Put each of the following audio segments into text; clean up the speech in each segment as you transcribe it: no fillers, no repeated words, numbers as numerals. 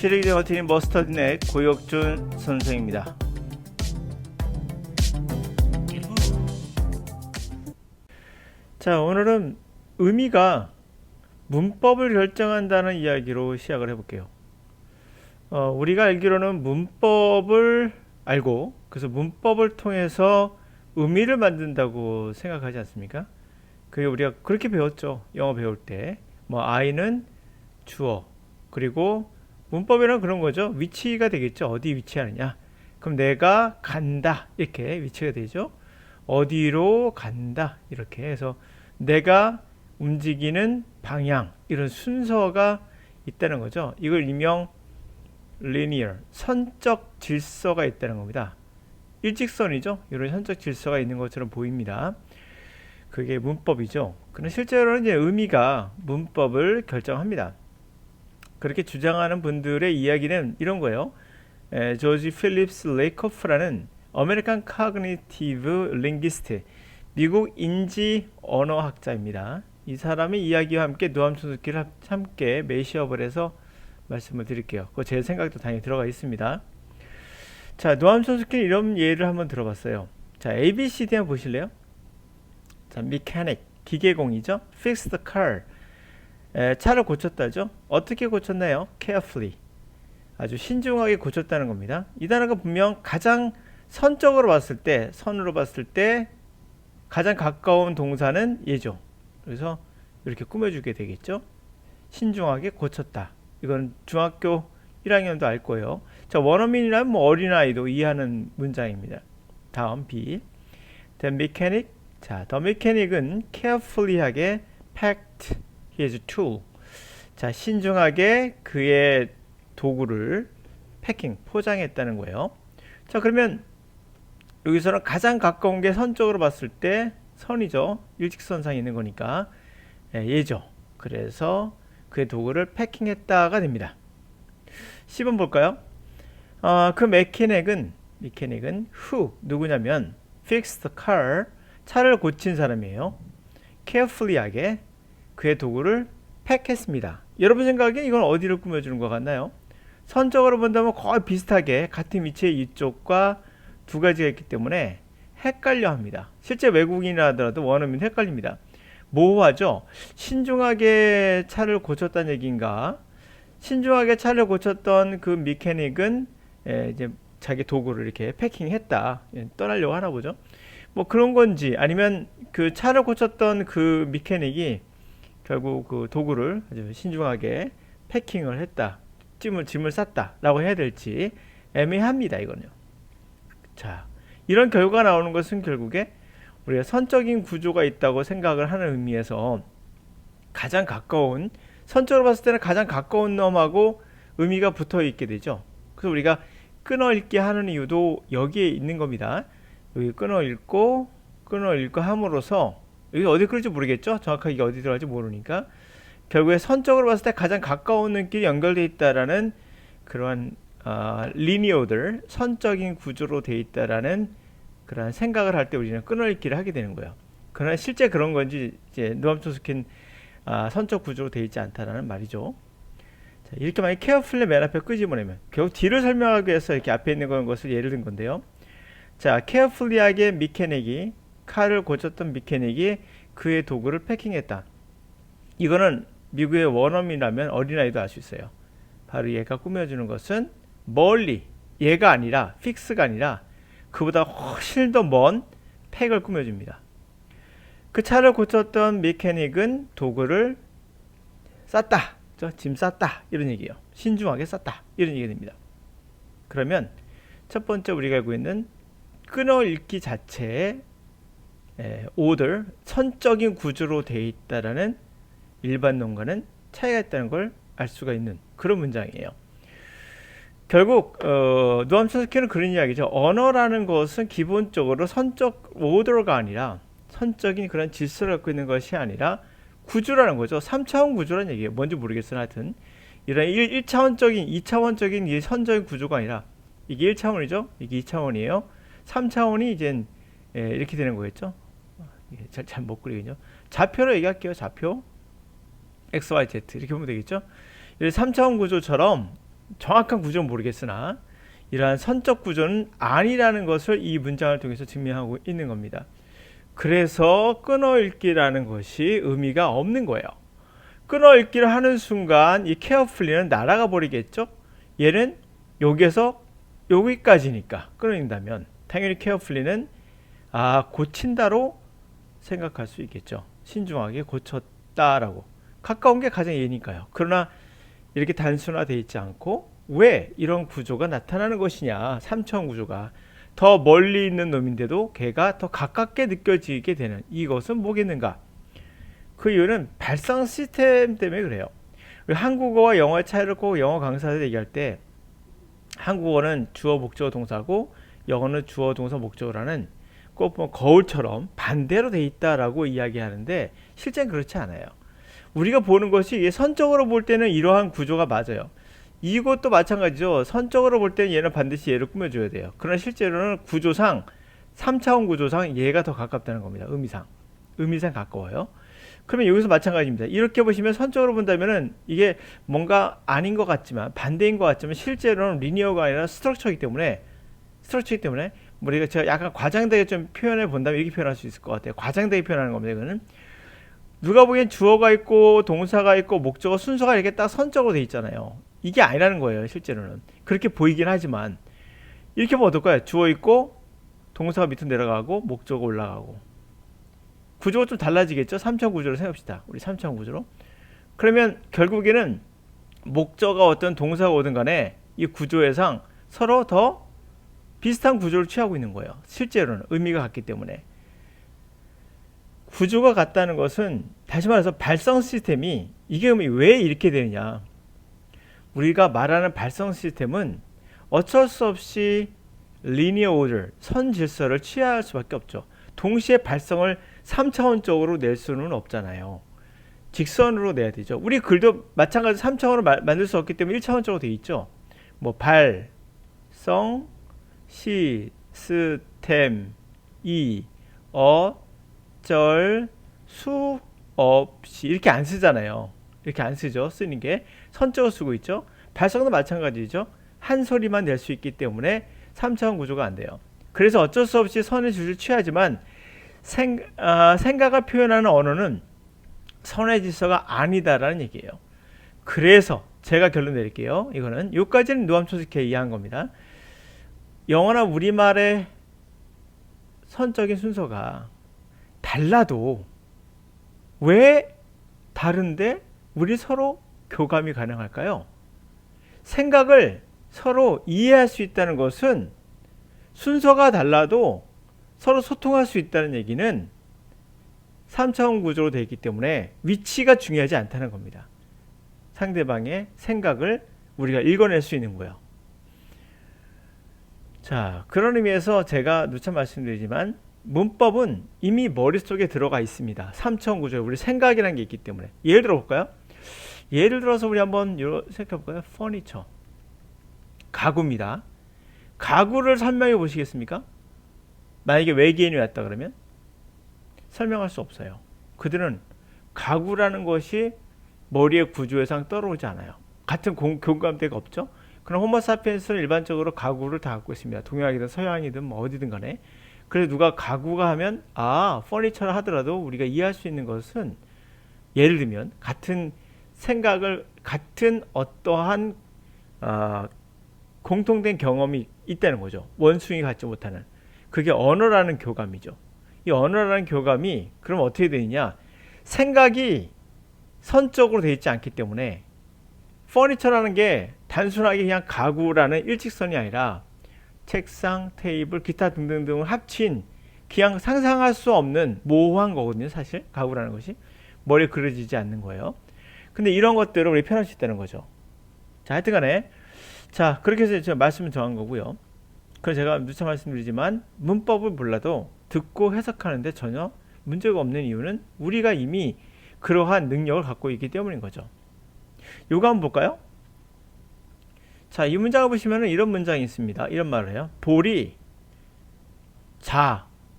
지리기 버티는 머스터드넷 고혁준 선생입니다. 자, 오늘은 의미가 문법을 결정한다는 이야기로 시작을 해볼게요. 우리가 알기로는 문법을 알고 그래서 문법을 통해서 의미를 만든다고 생각하지 않습니까? 그게 우리가 그렇게 배웠죠. 영어 배울 때. I는 주어, 그리고 문법이란 그런 거죠. 위치가 되겠죠. 어디 위치하느냐. 그럼 내가 간다. 이렇게 위치가 되죠. 어디로 간다. 이렇게 해서 내가 움직이는 방향, 이런 순서가 있다는 거죠. 이걸 일명 linear, 선적 질서가 있다는 겁니다. 일직선이죠. 이런 선적 질서가 있는 것처럼 보입니다. 그게 문법이죠. 그런데 실제로는 이제 의미가 문법을 결정합니다. 그렇게 주장하는 분들의 이야기는 이런 거예요. 조지 필립스 레이커프라는 아메리칸 카그니티브 링기스트, 미국 인지 언어학자입니다. 이 사람의 이야기와 함께 노암 촘스키를 함께 매시업을 해서 말씀을 드릴게요. 그거 제 생각도 당연히 들어가 있습니다. 자, 노암 촘스키는 이런 예를 한번 들어봤어요. 자, ABCD 한번 보실래요? 자, mechanic, 기계공이죠. fix the car, 차를 고쳤다죠. 어떻게 고쳤나요? carefully, 아주 신중하게 고쳤다는 겁니다. 이 단어가 분명 가장 선적으로 봤을 때, 선으로 봤을 때 가장 가까운 동사는 얘죠. 그래서 이렇게 꾸며주게 되겠죠. 신중하게 고쳤다. 이건 중학교 1학년도 알 거예요. 자, 원어민이라면 어린아이도 이해하는 문장입니다. 다음 B. The mechanic. 자, the mechanic은 carefully하게 packed his tool. 자, 신중하게 그의 도구를 패킹, 포장했다는 거예요. 자, 그러면 여기서는 가장 가까운 게 선적으로 봤을 때 선이죠. 일직선상에 있는 거니까 얘죠. 그래서 그의 도구를 패킹했다가 됩니다. 10번 볼까요? 그 메케닉은 who, 누구냐면 fix the car, 차를 고친 사람이에요. carefully하게 그의 도구를 팩했습니다. 여러분 생각에 이건 어디를 꾸며주는 것 같나요? 선적으로 본다면 거의 비슷하게 같은 위치의 이쪽과 두 가지가 있기 때문에 헷갈려 합니다. 실제 외국인이라 하더라도 원어민 헷갈립니다. 모호하죠? 신중하게 차를 고쳤다는 얘기인가? 신중하게 차를 고쳤던 그 미케닉은 이제 자기 도구를 이렇게 패킹했다. 떠나려고 하나 보죠. 뭐 그런 건지, 아니면 그 차를 고쳤던 그 미케닉이 결국 그 도구를 아주 신중하게 패킹을 했다. 짐을 쌌다. 라고 해야 될지 애매합니다. 이거는요. 자, 이런 결과가 나오는 것은 결국에 우리가 선적인 구조가 있다고 생각을 하는 의미에서 가장 가까운, 선적으로 봤을 때는 가장 가까운 놈하고 의미가 붙어 있게 되죠. 그래서 우리가 끊어 읽기 하는 이유도 여기에 있는 겁니다. 여기 끊어 읽고 함으로써, 여기 어디 끌지 모르겠죠? 정확하게 이게 어디 들어갈지 모르니까 결국에 선적으로 봤을 때 가장 가까운 눈길이 연결되어 있다라는 그러한 리니어들, 선적인 구조로 되어 있다라는 그런 생각을 할 때 우리는 끊어읽기를 하게 되는 거예요. 그러나 실제 그런 건지 이제 노암 촘스키는 선적 구조로 되어 있지 않다라는 말이죠. 자, 이렇게 만약 carefully 맨 앞에 끄집어내면 결국 뒤를 설명하기 위해서 이렇게 앞에 있는 것을 예를 든 건데요. 자, carefully하게 미케닉이, 칼을 고쳤던 미케닉이 그의 도구를 패킹했다. 이거는 미국의 원어민이라면 어린아이도 알 수 있어요. 바로 얘가 꾸며주는 것은 멀리, 얘가 아니라, 픽스가 아니라 그보다 훨씬 더 먼 팩을 꾸며줍니다. 그 차를 고쳤던 미케닉은 도구를 쌌다, 짐 쌌다, 이런 얘기예요. 신중하게 쌌다, 이런 얘기가 됩니다. 그러면 첫 번째 우리가 알고 있는 끊어읽기 자체의 order, 선적인 구조로 되어 있다라는 일반론과는 차이가 있다는 걸 알 수가 있는 그런 문장이에요. 결국 노암 촘스키는 그런 이야기죠. 언어라는 것은 기본적으로 선적 오더가 아니라, 선적인 그런 질서를 갖고 있는 것이 아니라 구조라는 거죠. 3차원 구조라는 얘기예요. 뭔지 모르겠으나 하여튼 이런 1차원적인, 2차원적인 이 선적인 구조가 아니라, 이게 1차원이죠. 이게 2차원이에요. 3차원이 이제 이렇게 되는 거겠죠. 잘 못 그리겠죠. 좌표로 얘기할게요. 좌표 XYZ 이렇게 보면 되겠죠. 3차원 구조처럼 정확한 구조는 모르겠으나 이러한 선적 구조는 아니라는 것을 이 문장을 통해서 증명하고 있는 겁니다. 그래서 끊어읽기라는 것이 의미가 없는 거예요. 끊어읽기를 하는 순간 이 carefully는 날아가 버리겠죠. 얘는 여기에서 여기까지니까 끊어읽는다면 당연히 carefully는 고친다로 생각할 수 있겠죠. 신중하게 고쳤다라고. 가까운 게 가장 얘니까요. 그러나 이렇게 단순화되어 있지 않고 왜 이런 구조가 나타나는 것이냐. 3차원 구조가 더 멀리 있는 놈인데도 걔가 더 가깝게 느껴지게 되는 이것은 뭐겠는가. 그 이유는 발상 시스템 때문에 그래요. 한국어와 영어의 차이를 꼭 영어 강사들 얘기할 때 한국어는 주어 목적어 동사고 영어는 주어 동사 목적어라는 꼭 거울처럼 반대로 돼 있다라고 이야기하는데 실제는 그렇지 않아요. 우리가 보는 것이 선적으로 볼 때는 이러한 구조가 맞아요. 이것도 마찬가지죠. 선적으로 볼 때는 얘는 반드시 얘를 꾸며줘야 돼요. 그러나 실제로는 구조상 3차원 구조상 얘가 더 가깝다는 겁니다. 의미상 가까워요. 그러면 여기서 마찬가지입니다. 이렇게 보시면 선적으로 본다면은 이게 뭔가 아닌 것 같지만 반대인 것 같지만 실제로는 리니어가 아니라 스트럭처이기 때문에 우리가 제가 약간 과장되게 좀 표현해 본다면 이렇게 표현할 수 있을 것 같아요. 과장되게 표현하는 겁니다. 이거는 누가 보기엔 주어가 있고 동사가 있고 목적어 순서가 이렇게 딱 선적으로 돼 있잖아요. 이게 아니라는 거예요. 실제로는 그렇게 보이긴 하지만 이렇게 보면 어떨까요? 주어 있고 동사가 밑으로 내려가고 목적어 올라가고 구조가 좀 달라지겠죠? 3차원 구조로 생각합시다. 우리 3차원 구조로. 그러면 결국에는 목적어가 어떤 동사가 오든 간에 이 구조에상 서로 더 비슷한 구조를 취하고 있는 거예요. 실제로는 의미가 같기 때문에. 구조가 같다는 것은 다시 말해서 발성 시스템이 이게 왜 이렇게 되느냐. 우리가 말하는 발성 시스템은 어쩔 수 없이 linear order, 선 질서를 취할 수밖에 없죠. 동시에 발성을 3차원적으로 낼 수는 없잖아요. 직선으로 내야 되죠. 우리 글도 마찬가지로 3차원으로 만들 수 없기 때문에 1차원적으로 되어 있죠. 뭐 발, 성, 시, 스, 템, 이, 절, 수, 없이 이렇게 안 쓰잖아요. 이렇게 안 쓰죠. 쓰는 게 선적으로 쓰고 있죠. 발성도 마찬가지죠. 한 소리만 낼 수 있기 때문에 3차원 구조가 안 돼요. 그래서 어쩔 수 없이 선의 줄을 취하지만 생각을 표현하는 언어는 선의 질서가 아니다라는 얘기예요. 그래서 제가 결론 내릴게요. 이거는 여기까지는 누암초스키가 이해한 겁니다. 영어나 우리말의 선적인 순서가 달라도 왜 다른데 우리 서로 교감이 가능할까요? 생각을 서로 이해할 수 있다는 것은 순서가 달라도 서로 소통할 수 있다는 얘기는 3차원 구조로 되어 있기 때문에 위치가 중요하지 않다는 겁니다. 상대방의 생각을 우리가 읽어낼 수 있는 거예요. 자, 그런 의미에서 제가 누차 말씀드리지만 문법은 이미 머릿속에 들어가 있습니다. 3차원 구조에 우리 생각이라는 게 있기 때문에. 예를 들어 볼까요? 예를 들어서 우리 한번 생각해 볼까요? 퍼니처. 가구입니다. 가구를 설명해 보시겠습니까? 만약에 외계인이 왔다 그러면 설명할 수 없어요. 그들은 가구라는 것이 머리의 구조에상 떠오르지 않아요. 같은 공감대가 없죠. 그럼 호모사피엔스는 일반적으로 가구를 다 갖고 있습니다. 동양이든 서양이든 뭐 어디든 간에. 그래서 누가 가구가 하면 퍼니처를 하더라도 우리가 이해할 수 있는 것은 예를 들면 같은 생각을 같은 어떠한 공통된 경험이 있다는 거죠. 원숭이 갖지 못하는. 그게 언어라는 교감이죠. 이 언어라는 교감이 그럼 어떻게 되느냐. 생각이 선적으로 되어 있지 않기 때문에 퍼니처라는 게 단순하게 그냥 가구라는 일직선이 아니라 책상, 테이블, 기타 등등등을 합친 그냥 상상할 수 없는 모호한 거거든요. 사실 가구라는 것이 머리에 그려지지 않는 거예요. 근데 이런 것들을 우리 표현할 수 있다는 거죠. 자, 하여튼간에 자 그렇게 해서 제가 말씀을 정한 거고요. 그래서 제가 누차 말씀드리지만 문법을 몰라도 듣고 해석하는데 전혀 문제가 없는 이유는 우리가 이미 그러한 능력을 갖고 있기 때문인 거죠. 요거 한번 볼까요? 자, 이 문장을 보시면 이런 문장이 있습니다. 이런 말을 해요. 볼이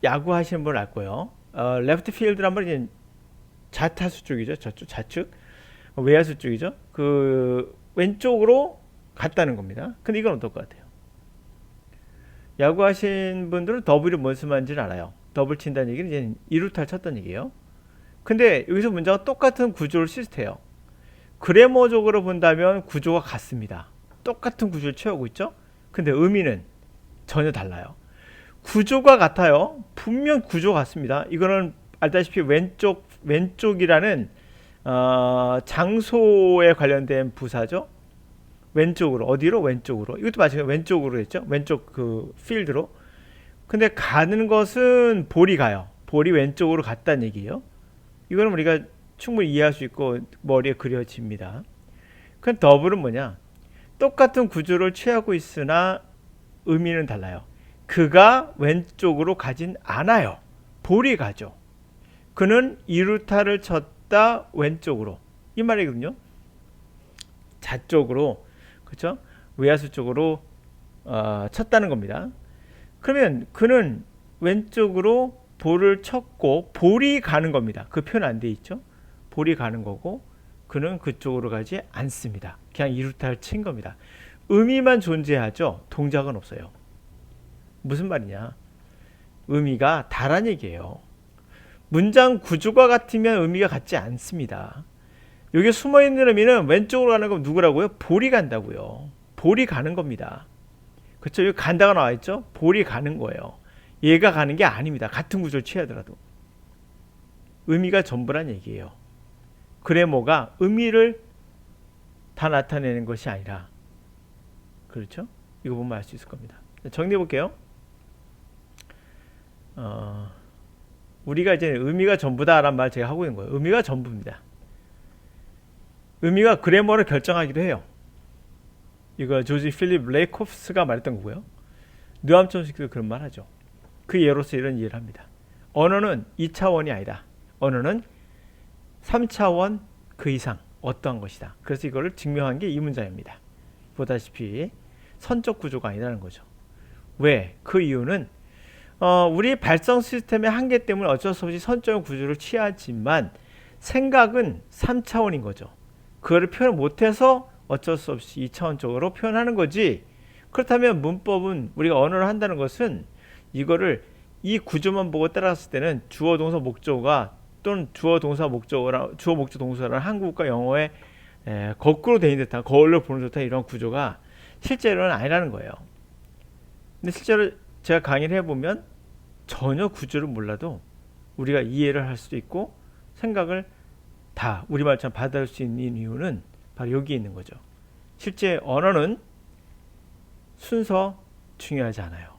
야구 하시는 분은 알 거예요. 레프트 필드란 말이 좌타수 쪽이죠. 저쪽 좌측 외야수 쪽이죠. 그 왼쪽으로 같다는 겁니다. 근데 이건 어떨 것 같아요? 야구하신 분들은 더블이 무슨 말인지는 알아요. 더블 친다는 얘기는 이제 2루타를 쳤다는 얘기예요. 근데 여기서 문제가 똑같은 구조를 시스템해요. 그래머적으로 본다면 구조가 같습니다. 똑같은 구조를 취하고 있죠. 근데 의미는 전혀 달라요. 구조가 같아요. 분명 구조가 같습니다. 이거는 알다시피 왼쪽이라는 장소에 관련된 부사죠. 왼쪽으로 어디로? 왼쪽으로. 이것도 마찬가지로 왼쪽으로 했죠. 왼쪽 그 필드로. 근데 가는 것은 볼이 가요. 볼이 왼쪽으로 갔다는 얘기예요. 이거는 우리가 충분히 이해할 수 있고 머리에 그려집니다. 그럼 더블은 뭐냐? 똑같은 구조를 취하고 있으나 의미는 달라요. 그가 왼쪽으로 가진 않아요. 볼이 가죠. 그는 2루타를 쳤다 왼쪽으로. 이 말이거든요. 좌쪽으로, 그렇죠? 외야수 쪽으로 쳤다는 겁니다. 그러면 그는 왼쪽으로 볼을 쳤고 볼이 가는 겁니다. 그 표현 안 돼 있죠? 볼이 가는 거고 그는 그쪽으로 가지 않습니다. 그냥 2루타를 친 겁니다. 의미만 존재하죠. 동작은 없어요. 무슨 말이냐? 의미가 다란 얘기예요. 문장 구조가 같으면 의미가 같지 않습니다. 여기 숨어있는 의미는 왼쪽으로 가는 건 누구라고요? 볼이 간다고요. 볼이 가는 겁니다. 그렇죠? 여기 간다가 나와 있죠? 볼이 가는 거예요. 얘가 가는 게 아닙니다. 같은 구조를 취하더라도. 의미가 전부란 얘기예요. 그래머가 의미를 다 나타내는 것이 아니라, 그렇죠? 이거 보면 알 수 있을 겁니다. 정리해 볼게요. 우리가 이제 의미가 전부다라는 말 제가 하고 있는 거예요. 의미가 전부입니다. 의미가 그래머를 결정하기도 해요. 이거 조지 필립 레이코프스가 말했던 거고요. 느암 촘스키도 그런 말 하죠. 그 예로서 이런 이해를 합니다. 언어는 2차원이 아니다. 언어는 3차원 그 이상 어떠한 것이다. 그래서 이거를 증명한 게 이 문장입니다. 보다시피 선적 구조가 아니라는 거죠. 왜? 그 이유는 우리 발성 시스템의 한계 때문에 어쩔 수 없이 선적 구조를 취하지만 생각은 3차원인 거죠. 그거를 표현 못해서 어쩔 수 없이 2차원적으로 표현하는 거지. 그렇다면 문법은 우리가 언어를 한다는 것은 이거를 이 구조만 보고 따라갔을 때는 주어 동사 목적어가 또는 주어 동사 목적어랑 주어 목적 동사랑 한국과 영어에 거꾸로 돼 있는 듯한 거울로 보는 듯한 이런 구조가 실제로는 아니라는 거예요. 근데 실제로 제가 강의를 해보면 전혀 구조를 몰라도 우리가 이해를 할 수도 있고 생각을 다 우리말처럼 받아들일 수 있는 이유는 바로 여기에 있는 거죠. 실제 언어는 순서 중요하지 않아요.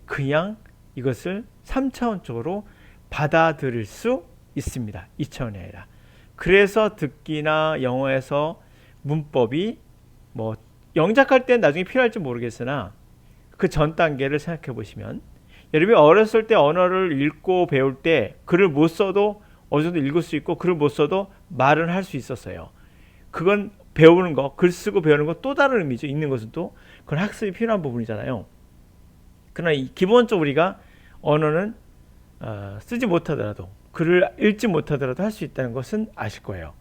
그냥 이것을 3차원적으로 받아들일 수 있습니다. 2차원이 아니라. 그래서 듣기나 영어에서 문법이 뭐 영작할 때 나중에 필요할지 모르겠으나 그 전 단계를 생각해 보시면 여러분이 어렸을 때 언어를 읽고 배울 때 글을 못 써도 어느 정도 읽을 수 있고 글을 못 써도 말은 할 수 있었어요. 그건 배우는 거, 글 쓰고 배우는 거 또 다른 의미죠. 읽는 것은 또 그건 학습이 필요한 부분이잖아요. 그러나 기본적으로 우리가 언어는 쓰지 못하더라도 글을 읽지 못하더라도 할 수 있다는 것은 아실 거예요.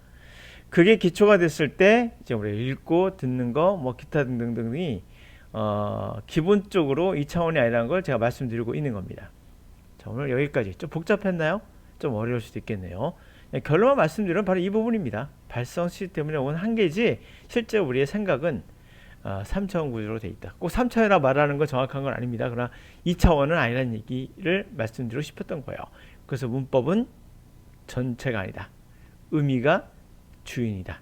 그게 기초가 됐을 때 이제 우리가 읽고 듣는 거, 뭐 기타 등등등이 기본적으로 2차원이 아니라는 걸 제가 말씀드리고 있는 겁니다. 자, 오늘 여기까지. 좀 복잡했나요? 좀 어려울 수도 있겠네요. 결론만 말씀드리면 바로 이 부분입니다. 발성 시스템에 온 한계지 실제 우리의 생각은 3차원 구조로 되어 있다. 꼭 3차원이라 말하는 건 정확한 건 아닙니다. 그러나 2차원은 아니라는 얘기를 말씀드리고 싶었던 거예요. 그래서 문법은 전체가 아니다. 의미가 주인이다.